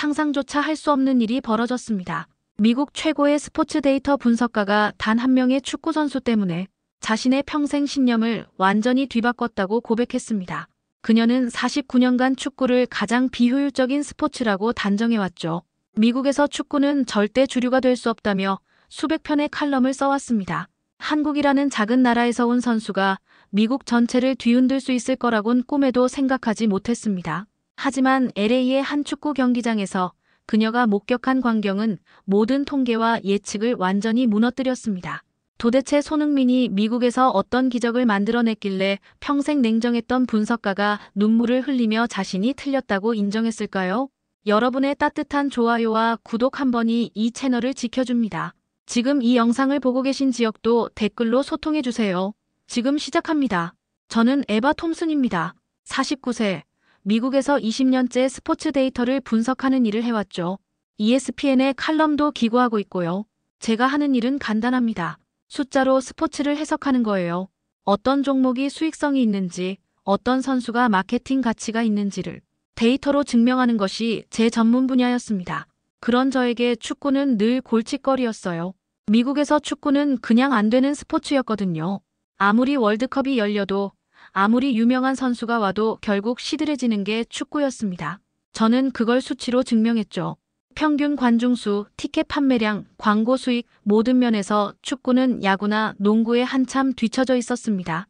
상상조차 할 수 없는 일이 벌어졌습니다. 미국 최고의 스포츠 데이터 분석가가 단 한 명의 축구 선수 때문에 자신의 평생 신념을 완전히 뒤바꿨다고 고백했습니다. 그녀는 49년간 축구를 가장 비효율적인 스포츠라고 단정해왔죠. 미국에서 축구는 절대 주류가 될 수 없다며 수백 편의 칼럼을 써왔습니다. 한국이라는 작은 나라에서 온 선수가 미국 전체를 뒤흔들 수 있을 거라곤 꿈에도 생각하지 못했습니다. 하지만 LA의 한 축구 경기장에서 그녀가 목격한 광경은 모든 통계와 예측을 완전히 무너뜨렸습니다. 도대체 손흥민이 미국에서 어떤 기적을 만들어냈길래 평생 냉정했던 분석가가 눈물을 흘리며 자신이 틀렸다고 인정했을까요? 여러분의 따뜻한 좋아요와 구독 한 번이 이 채널을 지켜줍니다. 지금 이 영상을 보고 계신 지역도 댓글로 소통해주세요. 지금 시작합니다. 저는 에바 톰슨입니다. 49세. 미국에서 20년째 스포츠 데이터를 분석하는 일을 해왔죠. ESPN에 칼럼도 기고하고 있고요. 제가 하는 일은 간단합니다. 숫자로 스포츠를 해석하는 거예요. 어떤 종목이 수익성이 있는지, 어떤 선수가 마케팅 가치가 있는지를 데이터로 증명하는 것이 제 전문 분야였습니다. 그런 저에게 축구는 늘 골칫거리였어요. 미국에서 축구는 그냥 안 되는 스포츠였거든요. 아무리 월드컵이 열려도, 아무리 유명한 선수가 와도 결국 시들해지는 게 축구였습니다. 저는 그걸 수치로 증명했죠. 평균 관중수, 티켓 판매량, 광고 수익 모든 면에서 축구는 야구나 농구에 한참 뒤처져 있었습니다.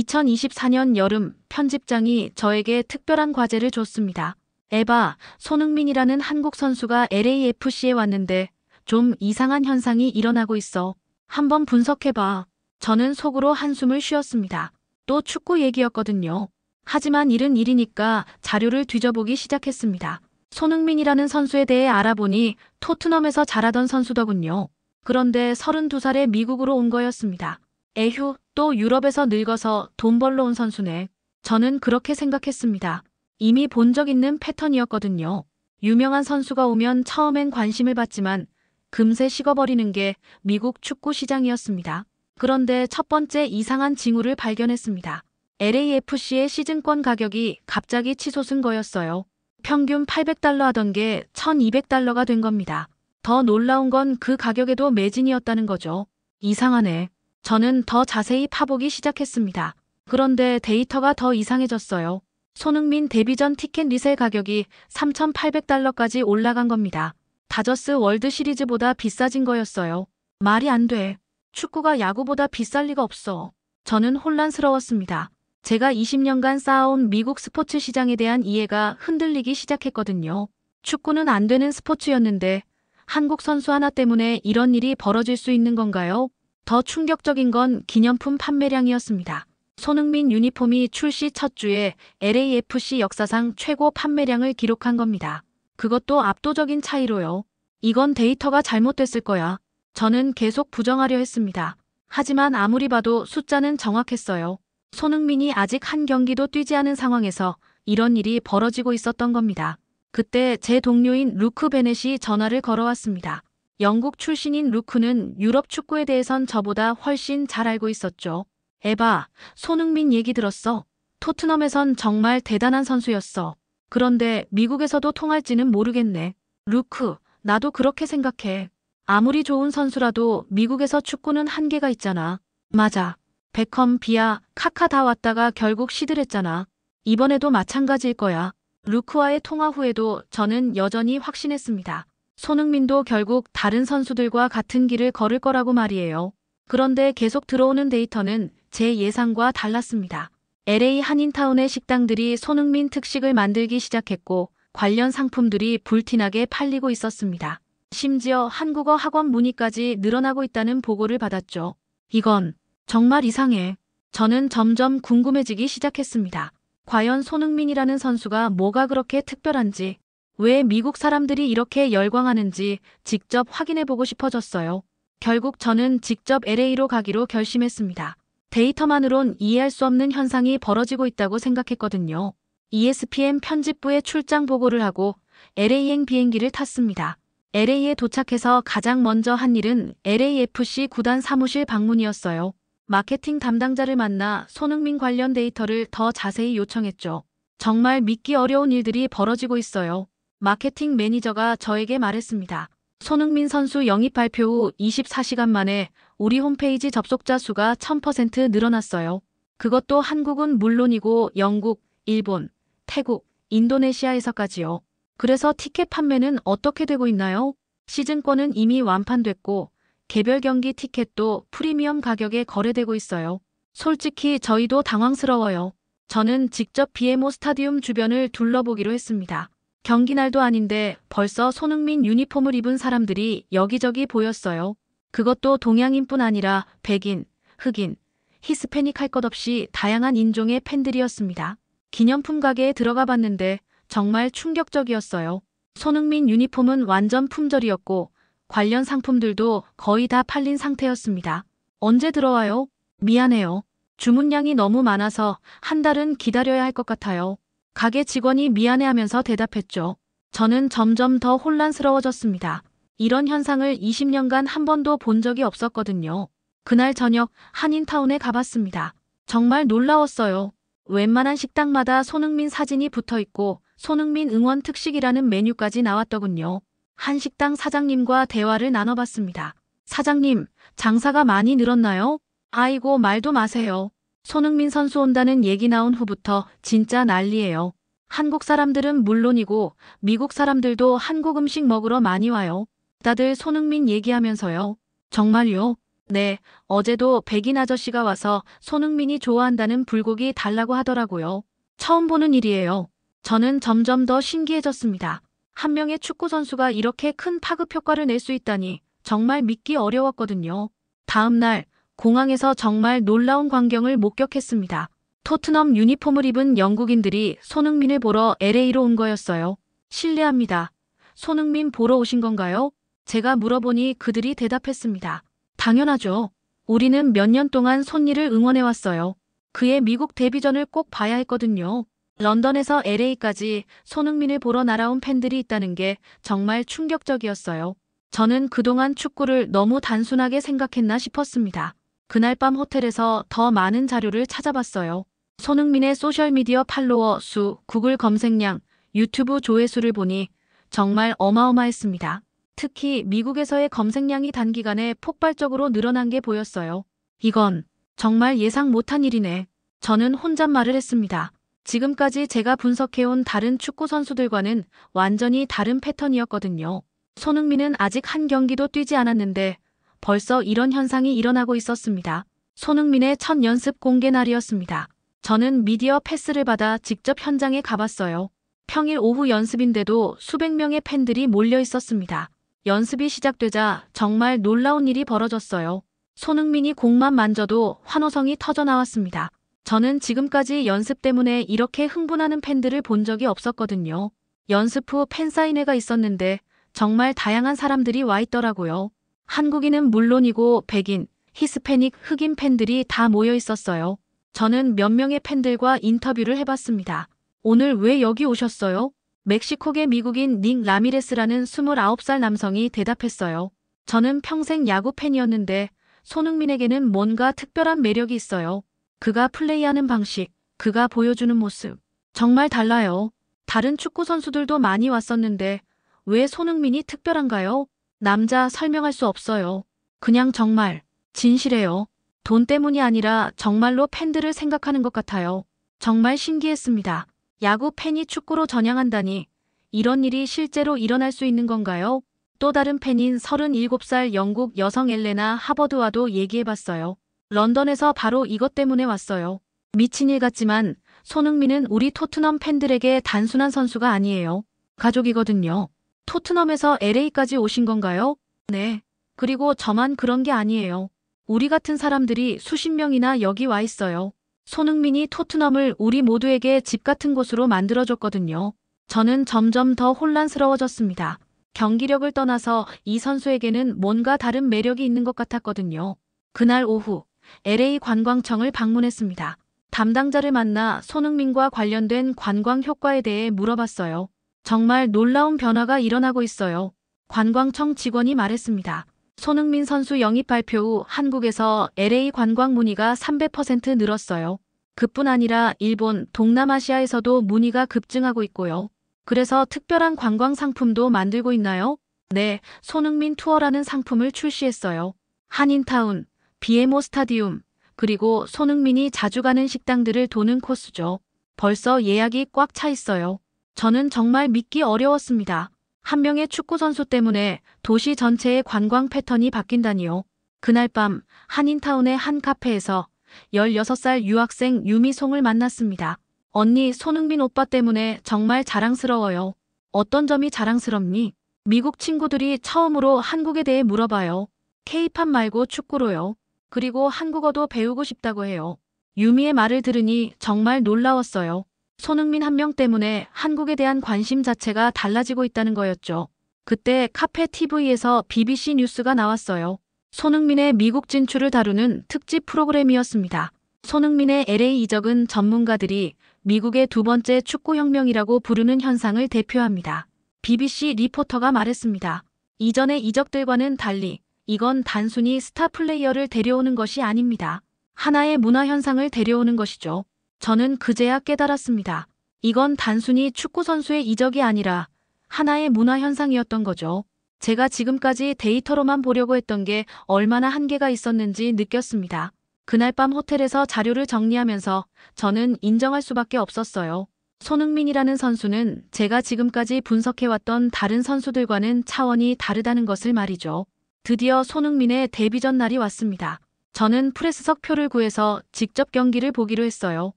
2024년 여름 편집장이 저에게 특별한 과제를 줬습니다. 에바, 손흥민이라는 한국 선수가 LAFC에 왔는데 좀 이상한 현상이 일어나고 있어. 한번 분석해봐. 저는 속으로 한숨을 쉬었습니다. 또 축구 얘기였거든요. 하지만 일은 일이니까 자료를 뒤져보기 시작했습니다. 손흥민이라는 선수에 대해 알아보니 토트넘에서 잘하던 선수더군요. 그런데 32살에 미국으로 온 거였습니다. 에휴, 또 유럽에서 늙어서 돈 벌러 온 선수네. 저는 그렇게 생각했습니다. 이미 본 적 있는 패턴이었거든요. 유명한 선수가 오면 처음엔 관심을 받지만 금세 식어버리는 게 미국 축구 시장이었습니다. 그런데 첫 번째 이상한 징후를 발견했습니다. LAFC의 시즌권 가격이 갑자기 치솟은 거였어요. 평균 800달러 하던 게 1200달러가 된 겁니다. 더 놀라운 건 그 가격에도 매진이었다는 거죠. 이상하네. 저는 더 자세히 파보기 시작했습니다. 그런데 데이터가 더 이상해졌어요. 손흥민 데뷔전 티켓 리셀 가격이 3800달러까지 올라간 겁니다. 다저스 월드 시리즈보다 비싸진 거였어요. 말이 안 돼. 축구가 야구보다 비쌀 리가 없어. 저는 혼란스러웠습니다. 제가 20년간 쌓아온 미국 스포츠 시장에 대한 이해가 흔들리기 시작했거든요. 축구는 안 되는 스포츠였는데 한국 선수 하나 때문에 이런 일이 벌어질 수 있는 건가요? 더 충격적인 건 기념품 판매량이었습니다. 손흥민 유니폼이 출시 첫 주에 LAFC 역사상 최고 판매량을 기록한 겁니다. 그것도 압도적인 차이로요. 이건 데이터가 잘못됐을 거야. 저는 계속 부정하려 했습니다. 하지만 아무리 봐도 숫자는 정확했어요. 손흥민이 아직 한 경기도 뛰지 않은 상황에서 이런 일이 벌어지고 있었던 겁니다. 그때 제 동료인 루크 베넷이 전화를 걸어왔습니다. 영국 출신인 루크는 유럽 축구에 대해선 저보다 훨씬 잘 알고 있었죠. 에바, 손흥민 얘기 들었어. 토트넘에선 정말 대단한 선수였어. 그런데 미국에서도 통할지는 모르겠네. 루크, 나도 그렇게 생각해. 아무리 좋은 선수라도 미국에서 축구는 한계가 있잖아. 맞아. 베컴, 비아, 카카 다 왔다가 결국 시들했잖아. 이번에도 마찬가지일 거야. 루크와의 통화 후에도 저는 여전히 확신했습니다. 손흥민도 결국 다른 선수들과 같은 길을 걸을 거라고 말이에요. 그런데 계속 들어오는 데이터는 제 예상과 달랐습니다. LA 한인타운의 식당들이 손흥민 특식을 만들기 시작했고 관련 상품들이 불티나게 팔리고 있었습니다. 심지어 한국어 학원 문의까지 늘어나고 있다는 보고를 받았죠. 이건 정말 이상해. 저는 점점 궁금해지기 시작했습니다. 과연 손흥민이라는 선수가 뭐가 그렇게 특별한지, 왜 미국 사람들이 이렇게 열광하는지 직접 확인해보고 싶어졌어요. 결국 저는 직접 LA로 가기로 결심했습니다. 데이터만으론 이해할 수 없는 현상이 벌어지고 있다고 생각했거든요. ESPN 편집부에 출장 보고를 하고 LA행 비행기를 탔습니다. LA에 도착해서 가장 먼저 한 일은 LAFC 구단 사무실 방문이었어요. 마케팅 담당자를 만나 손흥민 관련 데이터를 더 자세히 요청했죠. 정말 믿기 어려운 일들이 벌어지고 있어요. 마케팅 매니저가 저에게 말했습니다. 손흥민 선수 영입 발표 후 24시간 만에 우리 홈페이지 접속자 수가 1000% 늘어났어요. 그것도 한국은 물론이고 영국, 일본, 태국, 인도네시아에서까지요. 그래서 티켓 판매는 어떻게 되고 있나요? 시즌권은 이미 완판됐고 개별 경기 티켓도 프리미엄 가격에 거래되고 있어요. 솔직히 저희도 당황스러워요. 저는 직접 BMO 스타디움 주변을 둘러보기로 했습니다. 경기 날도 아닌데 벌써 손흥민 유니폼을 입은 사람들이 여기저기 보였어요. 그것도 동양인뿐 아니라 백인, 흑인, 히스패닉 할 것 없이 다양한 인종의 팬들이었습니다. 기념품 가게에 들어가 봤는데 정말 충격적이었어요. 손흥민 유니폼은 완전 품절이었고 관련 상품들도 거의 다 팔린 상태였습니다. 언제 들어와요? 미안해요. 주문량이 너무 많아서 한 달은 기다려야 할 것 같아요. 가게 직원이 미안해하면서 대답했죠. 저는 점점 더 혼란스러워졌습니다. 이런 현상을 20년간 한 번도 본 적이 없었거든요. 그날 저녁 한인타운에 가봤습니다. 정말 놀라웠어요. 웬만한 식당마다 손흥민 사진이 붙어있고 손흥민 응원 특식이라는 메뉴까지 나왔더군요. 한 식당 사장님과 대화를 나눠봤습니다. 사장님, 장사가 많이 늘었나요? 아이고 말도 마세요. 손흥민 선수 온다는 얘기 나온 후부터 진짜 난리예요. 한국 사람들은 물론이고 미국 사람들도 한국 음식 먹으러 많이 와요. 다들 손흥민 얘기하면서요. 정말요? 네, 어제도 백인 아저씨가 와서 손흥민이 좋아한다는 불고기 달라고 하더라고요. 처음 보는 일이에요. 저는 점점 더 신기해졌습니다. 한 명의 축구 선수가 이렇게 큰 파급 효과를 낼 수 있다니 정말 믿기 어려웠거든요. 다음 날 공항에서 정말 놀라운 광경을 목격했습니다. 토트넘 유니폼을 입은 영국인들이 손흥민을 보러 LA로 온 거였어요. 실례합니다. 손흥민 보러 오신 건가요? 제가 물어보니 그들이 대답했습니다. 당연하죠. 우리는 몇 년 동안 손니를 응원해왔어요. 그의 미국 데뷔전을 꼭 봐야 했거든요. 런던에서 LA까지 손흥민을 보러 날아온 팬들이 있다는 게 정말 충격적이었어요. 저는 그동안 축구를 너무 단순하게 생각했나 싶었습니다. 그날 밤 호텔에서 더 많은 자료를 찾아봤어요. 손흥민의 소셜미디어 팔로워 수, 구글 검색량, 유튜브 조회수를 보니 정말 어마어마했습니다. 특히 미국에서의 검색량이 단기간에 폭발적으로 늘어난 게 보였어요. 이건 정말 예상 못한 일이네. 저는 혼잣말을 했습니다. 지금까지 제가 분석해온 다른 축구 선수들과는 완전히 다른 패턴이었거든요. 손흥민은 아직 한 경기도 뛰지 않았는데 벌써 이런 현상이 일어나고 있었습니다. 손흥민의 첫 연습 공개 날이었습니다. 저는 미디어 패스를 받아 직접 현장에 가봤어요. 평일 오후 연습인데도 수백 명의 팬들이 몰려 있었습니다. 연습이 시작되자 정말 놀라운 일이 벌어졌어요. 손흥민이 공만 만져도 환호성이 터져 나왔습니다. 저는 지금까지 연습 때문에 이렇게 흥분하는 팬들을 본 적이 없었거든요. 연습 후 팬사인회가 있었는데 정말 다양한 사람들이 와 있더라고요. 한국인은 물론이고 백인, 히스패닉, 흑인 팬들이 다 모여 있었어요. 저는 몇 명의 팬들과 인터뷰를 해봤습니다. 오늘 왜 여기 오셨어요? 멕시코계 미국인 닉 라미레스라는 29살 남성이 대답했어요. 저는 평생 야구 팬이었는데 손흥민에게는 뭔가 특별한 매력이 있어요. 그가 플레이하는 방식, 그가 보여주는 모습. 정말 달라요. 다른 축구 선수들도 많이 왔었는데 왜 손흥민이 특별한가요? 남자 설명할 수 없어요. 그냥 정말 진실해요. 돈 때문이 아니라 정말로 팬들을 생각하는 것 같아요. 정말 신기했습니다. 야구 팬이 축구로 전향한다니 이런 일이 실제로 일어날 수 있는 건가요? 또 다른 팬인 37살 영국 여성 엘레나 하버드와도 얘기해봤어요. 런던에서 바로 이것 때문에 왔어요. 미친 일 같지만 손흥민은 우리 토트넘 팬들에게 단순한 선수가 아니에요. 가족이거든요. 토트넘에서 LA까지 오신 건가요? 네. 그리고 저만 그런 게 아니에요. 우리 같은 사람들이 수십 명이나 여기 와 있어요. 손흥민이 토트넘을 우리 모두에게 집 같은 곳으로 만들어줬거든요. 저는 점점 더 혼란스러워졌습니다. 경기력을 떠나서 이 선수에게는 뭔가 다른 매력이 있는 것 같았거든요. 그날 오후 LA 관광청을 방문했습니다. 담당자를 만나 손흥민과 관련된 관광 효과에 대해 물어봤어요. 정말 놀라운 변화가 일어나고 있어요. 관광청 직원이 말했습니다. 손흥민 선수 영입 발표 후 한국에서 LA 관광 문의가 300% 늘었어요. 그뿐 아니라 일본, 동남아시아에서도 문의가 급증하고 있고요. 그래서 특별한 관광 상품도 만들고 있나요? 네, 손흥민 투어라는 상품을 출시했어요. 한인타운, BMO 스타디움, 그리고 손흥민이 자주 가는 식당들을 도는 코스죠. 벌써 예약이 꽉 차 있어요. 저는 정말 믿기 어려웠습니다. 한 명의 축구 선수 때문에 도시 전체의 관광 패턴이 바뀐다니요. 그날 밤 한인타운의 한 카페에서 16살 유학생 유미송을 만났습니다. 언니, 손흥민 오빠 때문에 정말 자랑스러워요. 어떤 점이 자랑스럽니? 미국 친구들이 처음으로 한국에 대해 물어봐요. K-팝 말고 축구로요. 그리고 한국어도 배우고 싶다고 해요. 유미의 말을 들으니 정말 놀라웠어요. 손흥민 한 명 때문에 한국에 대한 관심 자체가 달라지고 있다는 거였죠. 그때 카페 TV에서 BBC 뉴스가 나왔어요. 손흥민의 미국 진출을 다루는 특집 프로그램이었습니다. 손흥민의 LA 이적은 전문가들이 미국의 두 번째 축구혁명이라고 부르는 현상을 대표합니다. BBC 리포터가 말했습니다. 이전의 이적들과는 달리 이건 단순히 스타 플레이어를 데려오는 것이 아닙니다. 하나의 문화 현상을 데려오는 것이죠. 저는 그제야 깨달았습니다. 이건 단순히 축구 선수의 이적이 아니라 하나의 문화 현상이었던 거죠. 제가 지금까지 데이터로만 보려고 했던 게 얼마나 한계가 있었는지 느꼈습니다. 그날 밤 호텔에서 자료를 정리하면서 저는 인정할 수밖에 없었어요. 손흥민이라는 선수는 제가 지금까지 분석해왔던 다른 선수들과는 차원이 다르다는 것을 말이죠. 드디어 손흥민의 데뷔전 날이 왔습니다. 저는 프레스석 표를 구해서 직접 경기를 보기로 했어요.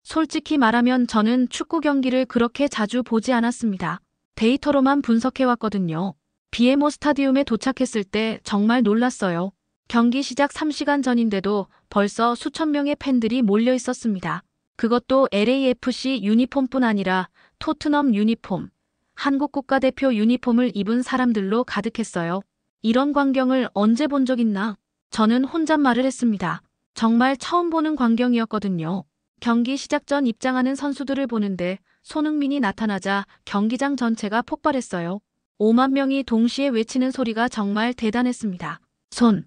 솔직히 말하면 저는 축구 경기를 그렇게 자주 보지 않았습니다. 데이터로만 분석해왔거든요. BMO 스타디움에 도착했을 때 정말 놀랐어요. 경기 시작 3시간 전인데도 벌써 수천 명의 팬들이 몰려 있었습니다. 그것도 LAFC 유니폼뿐 아니라 토트넘 유니폼, 한국 국가대표 유니폼을 입은 사람들로 가득했어요. 이런 광경을 언제 본 적 있나? 저는 혼잣말을 했습니다. 정말 처음 보는 광경이었거든요. 경기 시작 전 입장하는 선수들을 보는데 손흥민이 나타나자 경기장 전체가 폭발했어요. 5만 명이 동시에 외치는 소리가 정말 대단했습니다. 손.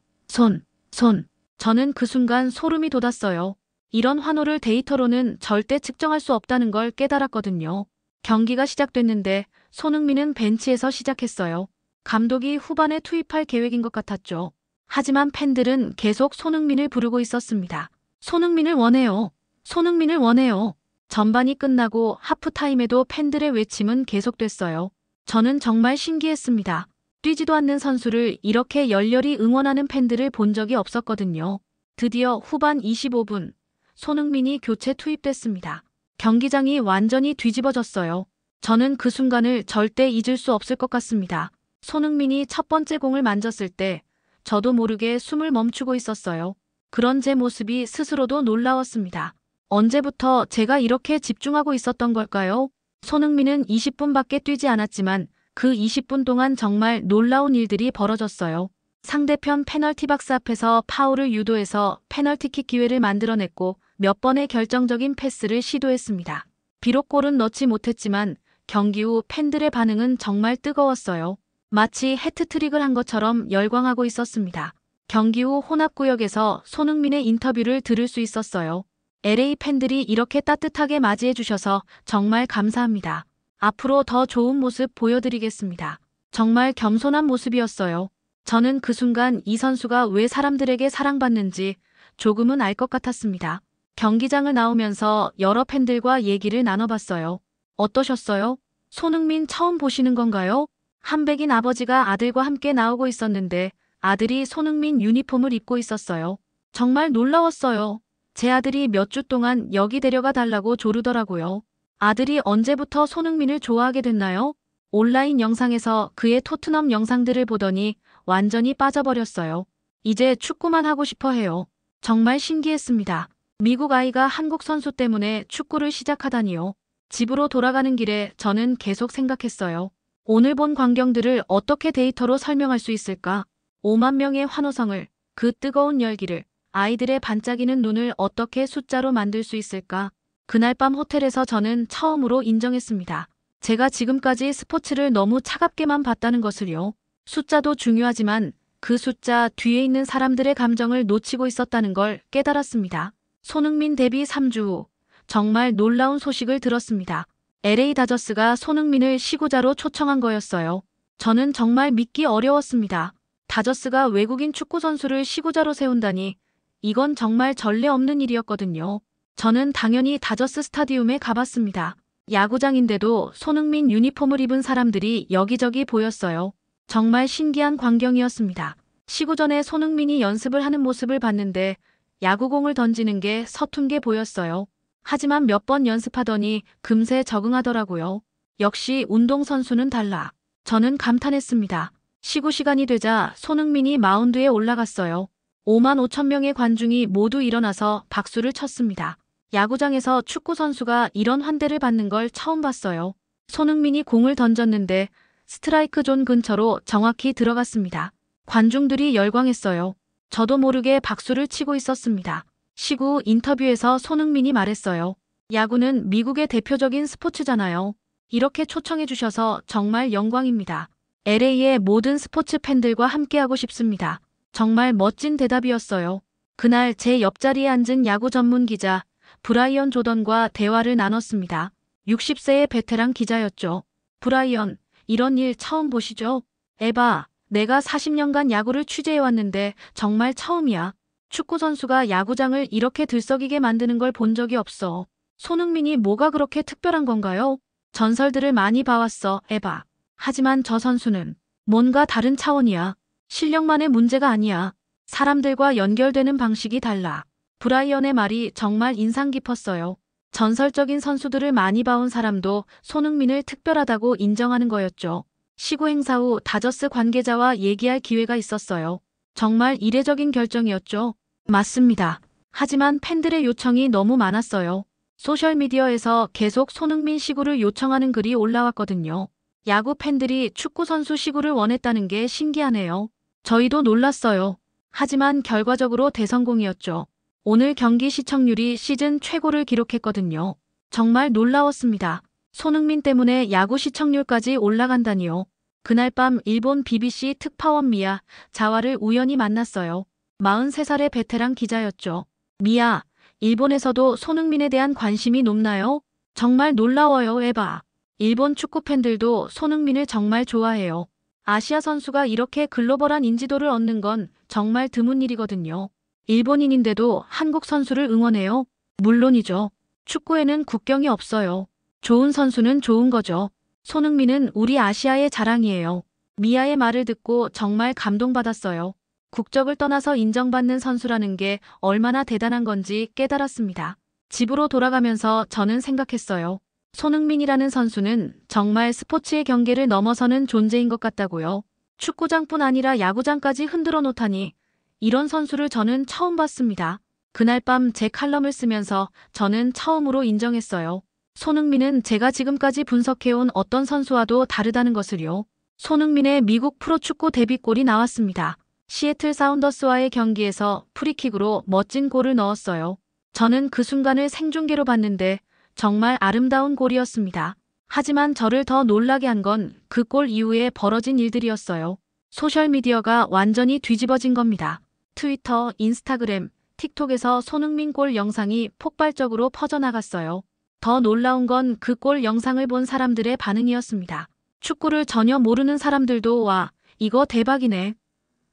저는 그 순간 소름이 돋았어요. 이런 환호를 데이터로는 절대 측정할 수 없다는 걸 깨달았거든요. 경기가 시작됐는데 손흥민은 벤치에서 시작했어요. 감독이 후반에 투입할 계획인 것 같았죠. 하지만 팬들은 계속 손흥민을 부르고 있었습니다. 손흥민을 원해요. 손흥민을 원해요. 전반이 끝나고 하프타임에도 팬들의 외침은 계속됐어요. 저는 정말 신기했습니다. 뛰지도 않는 선수를 이렇게 열렬히 응원하는 팬들을 본 적이 없었거든요. 드디어 후반 25분, 손흥민이 교체 투입됐습니다. 경기장이 완전히 뒤집어졌어요. 저는 그 순간을 절대 잊을 수 없을 것 같습니다. 손흥민이 첫 번째 공을 만졌을 때 저도 모르게 숨을 멈추고 있었어요. 그런 제 모습이 스스로도 놀라웠습니다. 언제부터 제가 이렇게 집중하고 있었던 걸까요? 손흥민은 20분밖에 뛰지 않았지만 그 20분 동안 정말 놀라운 일들이 벌어졌어요. 상대편 페널티 박스 앞에서 파울을 유도해서 페널티킥 기회를 만들어냈고 몇 번의 결정적인 패스를 시도했습니다. 비록 골은 넣지 못했지만 경기 후 팬들의 반응은 정말 뜨거웠어요. 마치 해트트릭을 한 것처럼 열광하고 있었습니다. 경기 후 혼합구역에서 손흥민의 인터뷰를 들을 수 있었어요. LA 팬들이 이렇게 따뜻하게 맞이해 주셔서 정말 감사합니다. 앞으로 더 좋은 모습 보여드리겠습니다. 정말 겸손한 모습이었어요. 저는 그 순간 이 선수가 왜 사람들에게 사랑받는지 조금은 알 것 같았습니다. 경기장을 나오면서 여러 팬들과 얘기를 나눠봤어요. 어떠셨어요? 손흥민 처음 보시는 건가요? 한백인 아버지가 아들과 함께 나오고 있었는데 아들이 손흥민 유니폼을 입고 있었어요. 정말 놀라웠어요. 제 아들이 몇 주 동안 여기 데려가 달라고 조르더라고요. 아들이 언제부터 손흥민을 좋아하게 됐나요? 온라인 영상에서 그의 토트넘 영상들을 보더니 완전히 빠져버렸어요. 이제 축구만 하고 싶어 해요. 정말 신기했습니다. 미국 아이가 한국 선수 때문에 축구를 시작하다니요. 집으로 돌아가는 길에 저는 계속 생각했어요. 오늘 본 광경들을 어떻게 데이터로 설명할 수 있을까? 5만 명의 환호성을, 그 뜨거운 열기를, 아이들의 반짝이는 눈을 어떻게 숫자로 만들 수 있을까? 그날 밤 호텔에서 저는 처음으로 인정했습니다. 제가 지금까지 스포츠를 너무 차갑게만 봤다는 것을요. 숫자도 중요하지만 그 숫자 뒤에 있는 사람들의 감정을 놓치고 있었다는 걸 깨달았습니다. 손흥민 데뷔 3주 후 정말 놀라운 소식을 들었습니다. LA 다저스가 손흥민을 시구자로 초청한 거였어요. 저는 정말 믿기 어려웠습니다. 다저스가 외국인 축구 선수를 시구자로 세운다니 이건 정말 전례 없는 일이었거든요. 저는 당연히 다저스 스타디움에 가봤습니다. 야구장인데도 손흥민 유니폼을 입은 사람들이 여기저기 보였어요. 정말 신기한 광경이었습니다. 시구 전에 손흥민이 연습을 하는 모습을 봤는데 야구공을 던지는 게 서툰 게 보였어요. 하지만 몇 번 연습하더니 금세 적응하더라고요. 역시 운동선수는 달라. 저는 감탄했습니다. 시구 시간이 되자 손흥민이 마운드에 올라갔어요. 5만 5천 명의 관중이 모두 일어나서 박수를 쳤습니다. 야구장에서 축구 선수가 이런 환대를 받는 걸 처음 봤어요. 손흥민이 공을 던졌는데 스트라이크 존 근처로 정확히 들어갔습니다. 관중들이 열광했어요. 저도 모르게 박수를 치고 있었습니다. 시구 인터뷰에서 손흥민이 말했어요. 야구는 미국의 대표적인 스포츠잖아요. 이렇게 초청해 주셔서 정말 영광입니다. LA의 모든 스포츠 팬들과 함께하고 싶습니다. 정말 멋진 대답이었어요. 그날 제 옆자리에 앉은 야구 전문 기자 브라이언 조던과 대화를 나눴습니다. 60세의 베테랑 기자였죠. 브라이언, 이런 일 처음 보시죠? 에바, 내가 40년간 야구를 취재해왔는데 정말 처음이야. 축구 선수가 야구장을 이렇게 들썩이게 만드는 걸 본 적이 없어. 손흥민이 뭐가 그렇게 특별한 건가요? 전설들을 많이 봐왔어, 에바. 하지만 저 선수는 뭔가 다른 차원이야. 실력만의 문제가 아니야. 사람들과 연결되는 방식이 달라. 브라이언의 말이 정말 인상 깊었어요. 전설적인 선수들을 많이 봐온 사람도 손흥민을 특별하다고 인정하는 거였죠. 시구 행사 후 다저스 관계자와 얘기할 기회가 있었어요. 정말 이례적인 결정이었죠. 맞습니다. 하지만 팬들의 요청이 너무 많았어요. 소셜미디어에서 계속 손흥민 시구를 요청하는 글이 올라왔거든요. 야구 팬들이 축구 선수 시구를 원했다는 게 신기하네요. 저희도 놀랐어요. 하지만 결과적으로 대성공이었죠. 오늘 경기 시청률이 시즌 최고를 기록했거든요. 정말 놀라웠습니다. 손흥민 때문에 야구 시청률까지 올라간다니요. 그날 밤 일본 BBC 특파원 미야 자와를 우연히 만났어요. 43살의 베테랑 기자였죠. 미야, 일본에서도 손흥민에 대한 관심이 높나요? 정말 놀라워요, 에바. 일본 축구 팬들도 손흥민을 정말 좋아해요. 아시아 선수가 이렇게 글로벌한 인지도를 얻는 건 정말 드문 일이거든요. 일본인인데도 한국 선수를 응원해요? 물론이죠. 축구에는 국경이 없어요. 좋은 선수는 좋은 거죠. 손흥민은 우리 아시아의 자랑이에요. 미아의 말을 듣고 정말 감동받았어요. 국적을 떠나서 인정받는 선수라는 게 얼마나 대단한 건지 깨달았습니다. 집으로 돌아가면서 저는 생각했어요. 손흥민이라는 선수는 정말 스포츠의 경계를 넘어서는 존재인 것 같다고요. 축구장뿐 아니라 야구장까지 흔들어 놓다니 이런 선수를 저는 처음 봤습니다. 그날 밤 제 칼럼을 쓰면서 저는 처음으로 인정했어요. 손흥민은 제가 지금까지 분석해온 어떤 선수와도 다르다는 것을요. 손흥민의 미국 프로축구 데뷔골이 나왔습니다. 시애틀 사운더스와의 경기에서 프리킥으로 멋진 골을 넣었어요. 저는 그 순간을 생중계로 봤는데 정말 아름다운 골이었습니다. 하지만 저를 더 놀라게 한 건 그 골 이후에 벌어진 일들이었어요. 소셜미디어가 완전히 뒤집어진 겁니다. 트위터, 인스타그램, 틱톡에서 손흥민 골 영상이 폭발적으로 퍼져나갔어요. 더 놀라운 건 그 골 영상을 본 사람들의 반응이었습니다. 축구를 전혀 모르는 사람들도 와, 이거 대박이네.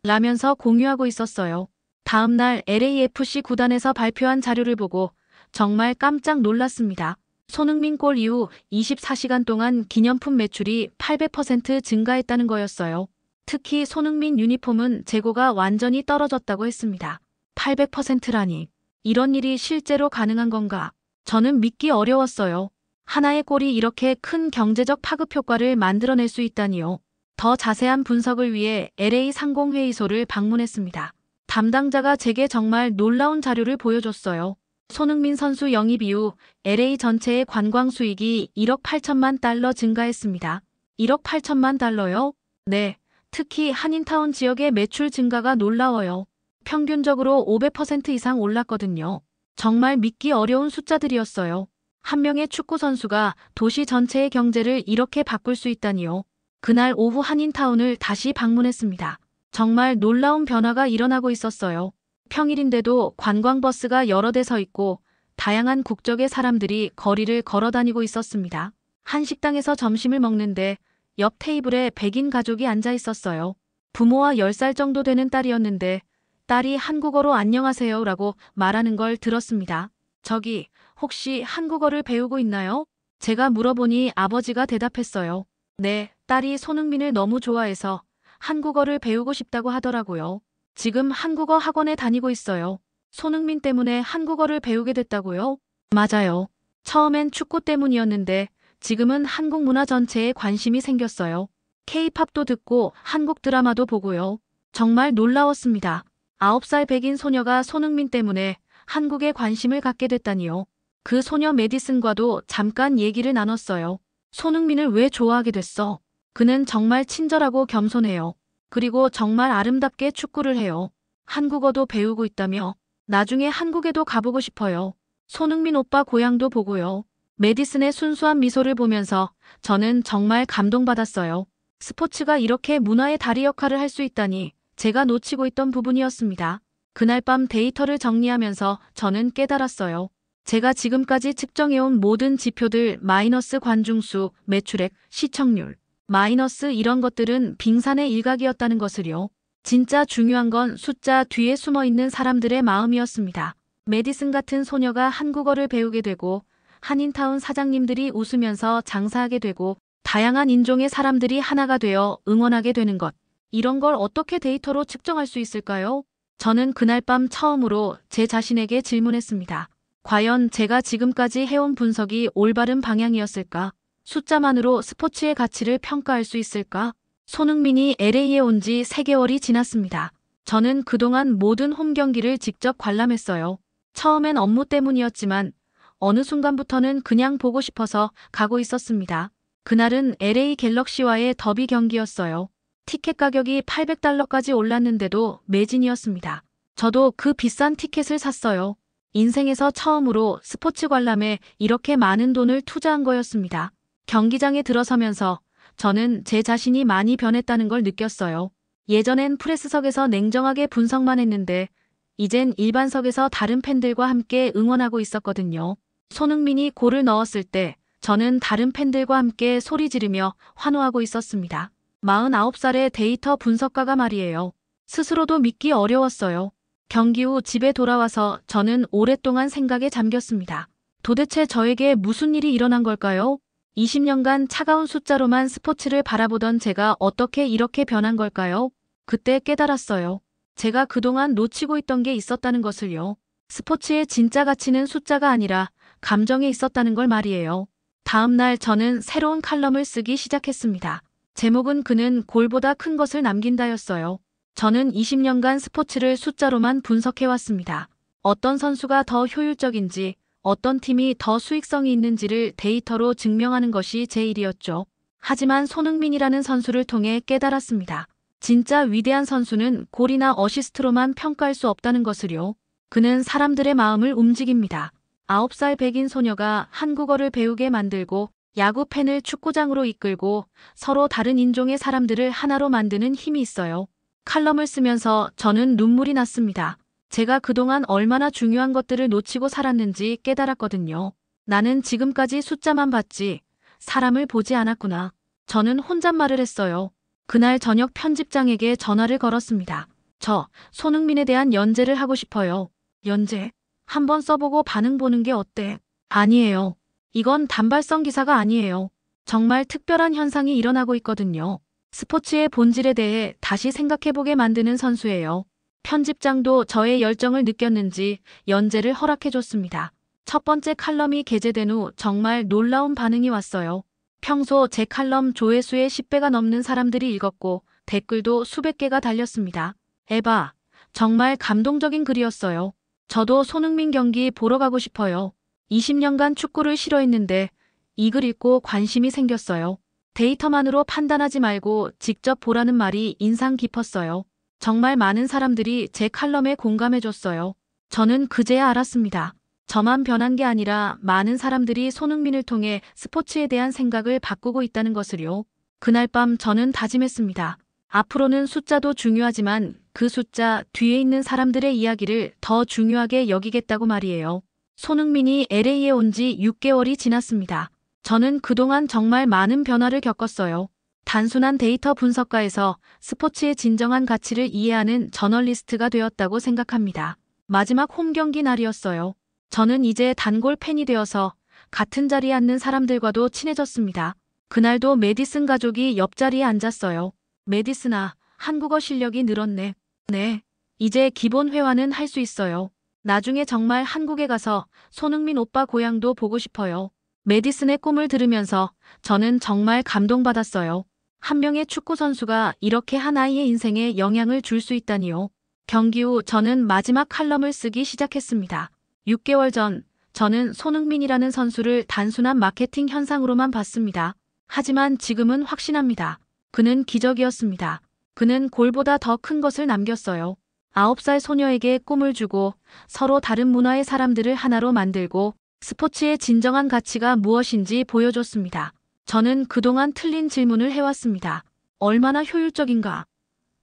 라면서 공유하고 있었어요. 다음 날 LAFC 구단에서 발표한 자료를 보고 정말 깜짝 놀랐습니다. 손흥민 골 이후 24시간 동안 기념품 매출이 800% 증가했다는 거였어요. 특히 손흥민 유니폼은 재고가 완전히 떨어졌다고 했습니다. 800%라니. 이런 일이 실제로 가능한 건가? 저는 믿기 어려웠어요. 하나의 골이 이렇게 큰 경제적 파급 효과를 만들어낼 수 있다니요. 더 자세한 분석을 위해 LA 상공회의소를 방문했습니다. 담당자가 제게 정말 놀라운 자료를 보여줬어요. 손흥민 선수 영입 이후 LA 전체의 관광 수익이 1억 8천만 달러 증가했습니다. 1억 8천만 달러요? 네. 특히 한인타운 지역의 매출 증가가 놀라워요. 평균적으로 500% 이상 올랐거든요. 정말 믿기 어려운 숫자들이었어요. 한 명의 축구 선수가 도시 전체의 경제를 이렇게 바꿀 수 있다니요. 그날 오후 한인타운을 다시 방문했습니다. 정말 놀라운 변화가 일어나고 있었어요. 평일인데도 관광버스가 여러 대 서 있고 다양한 국적의 사람들이 거리를 걸어 다니고 있었습니다. 한식당에서 점심을 먹는데 옆 테이블에 백인 가족이 앉아 있었어요. 부모와 10살 정도 되는 딸이었는데 딸이 한국어로 안녕하세요라고 말하는 걸 들었습니다. 저기, 혹시 한국어를 배우고 있나요? 제가 물어보니 아버지가 대답했어요. 네, 딸이 손흥민을 너무 좋아해서 한국어를 배우고 싶다고 하더라고요. 지금 한국어 학원에 다니고 있어요. 손흥민 때문에 한국어를 배우게 됐다고요? 맞아요. 처음엔 축구 때문이었는데 지금은 한국 문화 전체에 관심이 생겼어요. K-팝도 듣고 한국 드라마도 보고요. 정말 놀라웠습니다. 9살 백인 소녀가 손흥민 때문에 한국에 관심을 갖게 됐다니요. 그 소녀 메디슨과도 잠깐 얘기를 나눴어요. 손흥민을 왜 좋아하게 됐어? 그는 정말 친절하고 겸손해요. 그리고 정말 아름답게 축구를 해요. 한국어도 배우고 있다며. 나중에 한국에도 가보고 싶어요. 손흥민 오빠 고향도 보고요. 메디슨의 순수한 미소를 보면서 저는 정말 감동받았어요. 스포츠가 이렇게 문화의 다리 역할을 할 수 있다니 제가 놓치고 있던 부분이었습니다. 그날 밤 데이터를 정리하면서 저는 깨달았어요. 제가 지금까지 측정해온 모든 지표들 마이너스 관중수, 매출액, 시청률, 마이너스 이런 것들은 빙산의 일각이었다는 것을요. 진짜 중요한 건 숫자 뒤에 숨어있는 사람들의 마음이었습니다. 메디슨 같은 소녀가 한국어를 배우게 되고 한인타운 사장님들이 웃으면서 장사하게 되고 다양한 인종의 사람들이 하나가 되어 응원하게 되는 것. 이런 걸 어떻게 데이터로 측정할 수 있을까요? 저는 그날 밤 처음으로 제 자신에게 질문했습니다. 과연 제가 지금까지 해온 분석이 올바른 방향이었을까? 숫자만으로 스포츠의 가치를 평가할 수 있을까? 손흥민이 LA에 온 지 3개월이 지났습니다. 저는 그동안 모든 홈 경기를 직접 관람했어요. 처음엔 업무 때문이었지만 어느 순간부터는 그냥 보고 싶어서 가고 있었습니다. 그날은 LA 갤럭시와의 더비 경기였어요. 티켓 가격이 $800까지 올랐는데도 매진이었습니다. 저도 그 비싼 티켓을 샀어요. 인생에서 처음으로 스포츠 관람에 이렇게 많은 돈을 투자한 거였습니다. 경기장에 들어서면서 저는 제 자신이 많이 변했다는 걸 느꼈어요. 예전엔 프레스석에서 냉정하게 분석만 했는데 이젠 일반석에서 다른 팬들과 함께 응원하고 있었거든요. 손흥민이 골을 넣었을 때 저는 다른 팬들과 함께 소리 지르며 환호하고 있었습니다. 49살의 데이터 분석가가 말이에요. 스스로도 믿기 어려웠어요. 경기 후 집에 돌아와서 저는 오랫동안 생각에 잠겼습니다. 도대체 저에게 무슨 일이 일어난 걸까요? 20년간 차가운 숫자로만 스포츠를 바라보던 제가 어떻게 이렇게 변한 걸까요? 그때 깨달았어요. 제가 그동안 놓치고 있던 게 있었다는 것을요. 스포츠의 진짜 가치는 숫자가 아니라 감정에 있었다는 걸 말이에요. 다음 날 저는 새로운 칼럼을 쓰기 시작했습니다. 제목은 그는 골보다 큰 것을 남긴다였어요. 저는 20년간 스포츠를 숫자로만 분석해왔습니다. 어떤 선수가 더 효율적인지, 어떤 팀이 더 수익성이 있는지를 데이터로 증명하는 것이 제 일이었죠. 하지만 손흥민이라는 선수를 통해 깨달았습니다. 진짜 위대한 선수는 골이나 어시스트로만 평가할 수 없다는 것을요. 그는 사람들의 마음을 움직입니다. 9살 백인 소녀가 한국어를 배우게 만들고 야구 팬을 축구장으로 이끌고 서로 다른 인종의 사람들을 하나로 만드는 힘이 있어요. 칼럼을 쓰면서 저는 눈물이 났습니다. 제가 그동안 얼마나 중요한 것들을 놓치고 살았는지 깨달았거든요. 나는 지금까지 숫자만 봤지 사람을 보지 않았구나. 저는 혼잣말을 했어요. 그날 저녁 편집장에게 전화를 걸었습니다. 저 손흥민에 대한 연재를 하고 싶어요. 연재? 한번 써보고 반응 보는 게 어때? 아니에요. 이건 단발성 기사가 아니에요. 정말 특별한 현상이 일어나고 있거든요. 스포츠의 본질에 대해 다시 생각해보게 만드는 선수예요. 편집장도 저의 열정을 느꼈는지 연재를 허락해줬습니다. 첫 번째 칼럼이 게재된 후 정말 놀라운 반응이 왔어요. 평소 제 칼럼 조회수의 10배가 넘는 사람들이 읽었고 댓글도 수백 개가 달렸습니다. 에바, 정말 감동적인 글이었어요. 저도 손흥민 경기 보러 가고 싶어요. 20년간 축구를 싫어했는데 이 글 읽고 관심이 생겼어요. 데이터만으로 판단하지 말고 직접 보라는 말이 인상 깊었어요. 정말 많은 사람들이 제 칼럼에 공감해줬어요. 저는 그제야 알았습니다. 저만 변한 게 아니라 많은 사람들이 손흥민을 통해 스포츠에 대한 생각을 바꾸고 있다는 것을요. 그날 밤 저는 다짐했습니다. 앞으로는 숫자도 중요하지만 그 숫자 뒤에 있는 사람들의 이야기를 더 중요하게 여기겠다고 말이에요. 손흥민이 LA에 온 지 6개월이 지났습니다. 저는 그동안 정말 많은 변화를 겪었어요. 단순한 데이터 분석가에서 스포츠의 진정한 가치를 이해하는 저널리스트가 되었다고 생각합니다. 마지막 홈 경기 날이었어요. 저는 이제 단골 팬이 되어서 같은 자리에 앉는 사람들과도 친해졌습니다. 그날도 메디슨 가족이 옆자리에 앉았어요. 메디슨아, 한국어 실력이 늘었네. 네. 이제 기본 회화는 할 수 있어요. 나중에 정말 한국에 가서 손흥민 오빠 고향도 보고 싶어요. 메디슨의 꿈을 들으면서 저는 정말 감동받았어요. 한 명의 축구 선수가 이렇게 한 아이의 인생에 영향을 줄 수 있다니요. 경기 후 저는 마지막 칼럼을 쓰기 시작했습니다. 6개월 전 저는 손흥민이라는 선수를 단순한 마케팅 현상으로만 봤습니다. 하지만 지금은 확신합니다. 그는 기적이었습니다. 그는 골보다 더 큰 것을 남겼어요. 9살 소녀에게 꿈을 주고 서로 다른 문화의 사람들을 하나로 만들고 스포츠의 진정한 가치가 무엇인지 보여줬습니다. 저는 그동안 틀린 질문을 해왔습니다. 얼마나 효율적인가?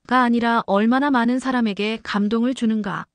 가 아니라 얼마나 많은 사람에게 감동을 주는가?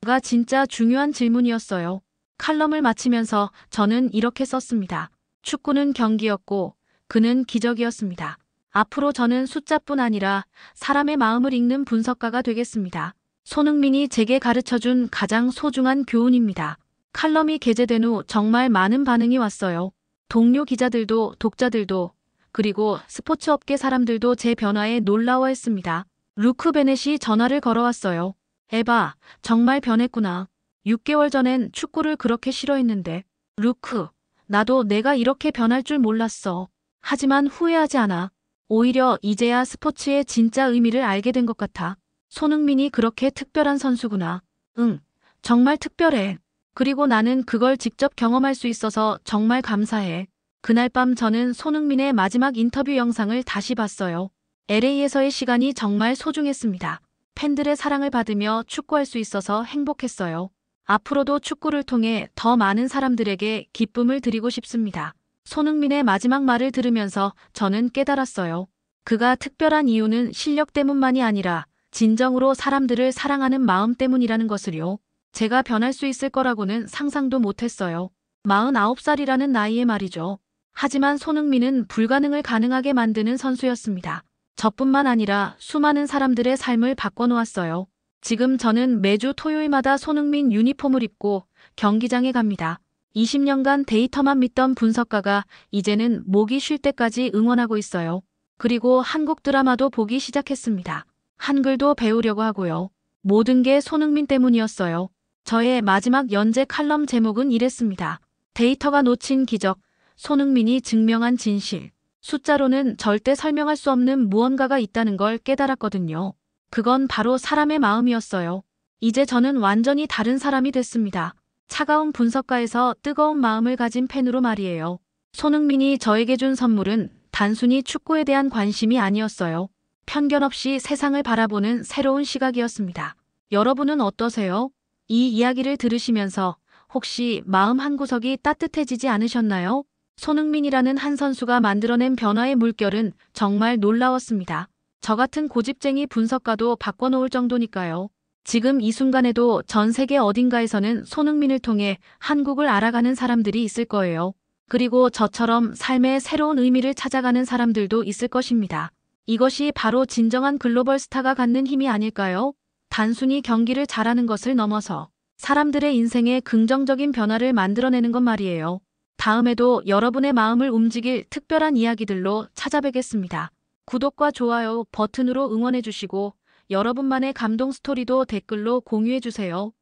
가 진짜 중요한 질문이었어요. 칼럼을 마치면서 저는 이렇게 썼습니다. 축구는 경기였고 그는 기적이었습니다. 앞으로 저는 숫자뿐 아니라 사람의 마음을 읽는 분석가가 되겠습니다. 손흥민이 제게 가르쳐준 가장 소중한 교훈입니다. 칼럼이 게재된 후 정말 많은 반응이 왔어요. 동료 기자들도 독자들도 그리고 스포츠 업계 사람들도 제 변화에 놀라워했습니다. 루크 베넷이 전화를 걸어왔어요. 에바, 정말 변했구나. 6개월 전엔 축구를 그렇게 싫어했는데. 루크, 나도 내가 이렇게 변할 줄 몰랐어. 하지만 후회하지 않아. 오히려 이제야 스포츠의 진짜 의미를 알게 된 것 같아. 손흥민이 그렇게 특별한 선수구나. 응, 정말 특별해. 그리고 나는 그걸 직접 경험할 수 있어서 정말 감사해. 그날 밤 저는 손흥민의 마지막 인터뷰 영상을 다시 봤어요. LA에서의 시간이 정말 소중했습니다. 팬들의 사랑을 받으며 축구할 수 있어서 행복했어요. 앞으로도 축구를 통해 더 많은 사람들에게 기쁨을 드리고 싶습니다. 손흥민의 마지막 말을 들으면서 저는 깨달았어요. 그가 특별한 이유는 실력 때문만이 아니라 진정으로 사람들을 사랑하는 마음 때문이라는 것을요. 제가 변할 수 있을 거라고는 상상도 못했어요. 49살이라는 나이에 말이죠. 하지만 손흥민은 불가능을 가능하게 만드는 선수였습니다. 저뿐만 아니라 수많은 사람들의 삶을 바꿔놓았어요. 지금 저는 매주 토요일마다 손흥민 유니폼을 입고 경기장에 갑니다. 20년간 데이터만 믿던 분석가가 이제는 목이 쉴 때까지 응원하고 있어요. 그리고 한국 드라마도 보기 시작했습니다. 한글도 배우려고 하고요. 모든 게 손흥민 때문이었어요. 저의 마지막 연재 칼럼 제목은 이랬습니다. 데이터가 놓친 기적, 손흥민이 증명한 진실. 숫자로는 절대 설명할 수 없는 무언가가 있다는 걸 깨달았거든요. 그건 바로 사람의 마음이었어요. 이제 저는 완전히 다른 사람이 됐습니다. 차가운 분석가에서 뜨거운 마음을 가진 팬으로 말이에요. 손흥민이 저에게 준 선물은 단순히 축구에 대한 관심이 아니었어요. 편견 없이 세상을 바라보는 새로운 시각이었습니다. 여러분은 어떠세요? 이 이야기를 들으시면서 혹시 마음 한구석이 따뜻해지지 않으셨나요? 손흥민이라는 한 선수가 만들어낸 변화의 물결은 정말 놀라웠습니다. 저 같은 고집쟁이 분석가도 바꿔놓을 정도니까요. 지금 이 순간에도 전 세계 어딘가에서는 손흥민을 통해 한국을 알아가는 사람들이 있을 거예요. 그리고 저처럼 삶의 새로운 의미를 찾아가는 사람들도 있을 것입니다. 이것이 바로 진정한 글로벌 스타가 갖는 힘이 아닐까요? 단순히 경기를 잘하는 것을 넘어서 사람들의 인생에 긍정적인 변화를 만들어내는 것 말이에요. 다음에도 여러분의 마음을 움직일 특별한 이야기들로 찾아뵙겠습니다. 구독과 좋아요 버튼으로 응원해주시고 여러분만의 감동 스토리도 댓글로 공유해주세요.